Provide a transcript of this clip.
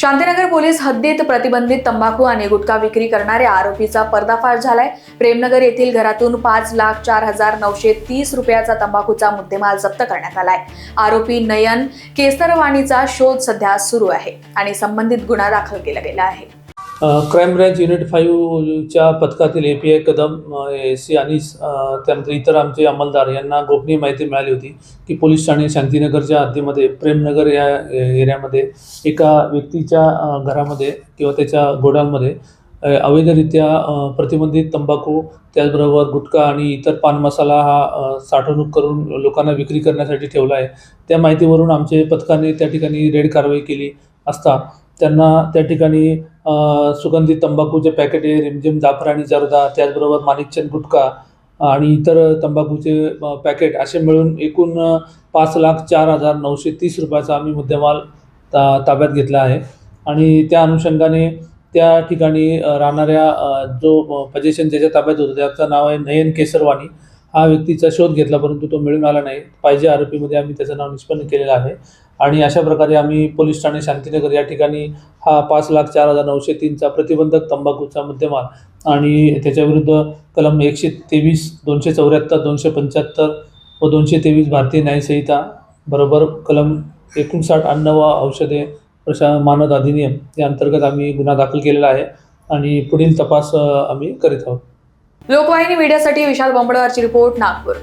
Shantinagar police हद्दीत प्रतिबंधित तंबाखू आणि गुटखा विक्री करणाऱ्या आरोपीचा पर्दाफाश झालाय। प्रेमनगर येथील घरातून 5,04,930 रुपयाचा तंबाखूचा मुद्देमाल जप्त करण्यात आलाय। आरोपी नयन केसरवाणीचा शोध सध्या सुरू आहे आणि संबंधित गुन्हा दाखल केला गेला आहे। क्राईम ब्रँच युनिट 5 च्या पथकातील API कदम, SC आणि त्यानंतर इतर आमचे अंमलदार यांना गोपनीय माहिती मिळाली होती की पोलीस ठाणे शांतीनगरच्या हद्दीमध्ये प्रेमनगर या एरियामध्ये एका व्यक्तीच्या घरामध्ये किंवा त्याच्या गोडाऊनमध्ये अवैधरित्या प्रतिबंधित तंबाखू, त्याचबरोबर गुटखा आणि इतर पान मसाला हा साठवणूक करून लोकांना विक्री करण्यासाठी ठेवला आहे। त्या माहितीवरून आमचे पथकाने त्या ठिकाणी रेड कारवाई केली असता त्यांना त्या ठिकाणी सुगंधित तंबाखूचे पॅकेटे, रिमझिम, जाफरानी जर्दा, त्याचबरोबर माणिकचंद गुटखा आणि इतर तंबाखूचे पॅकेट असे मिळून एकूण 5,04,930 रुपयाचा आम्ही मुद्देमाल ताब्यात घेतला आहे। आणि त्या अनुषंगाने त्या ठिकाणी राहणाऱ्या जो पोझिशन ज्याच्या ताब्यात होतं त्याचं नाव आहे नयन केसरवाणी। हा व्यक्तीचा शोध घेतला परंतु तो मिळून आला नाही। पाहिजे आरोपीमध्ये आम्ही त्याचं नाव निष्पन्न केलेलं आहे आणि अशा प्रकारे आम्ही पोलीस ठाणे शांतीनगर या ठिकाणी हा 5,04,903चा प्रतिबंधक तंबाखूचा मुद्देमाल आणि त्याच्याविरुद्ध कलम 123, 274, 275 व 223 भारतीय न्यायसंहिता बरोबर कलम 59 अन्न व औषधे मानद अधिनियम या अंतर्गत आम्ही गुन्हा दाखल केलेला आहे आणि पुढील तपास आम्ही करीत आहोत। लोकवाहिनी मीडियासाठी विशाल बंबडवारची रिपोर्ट, नागपूर।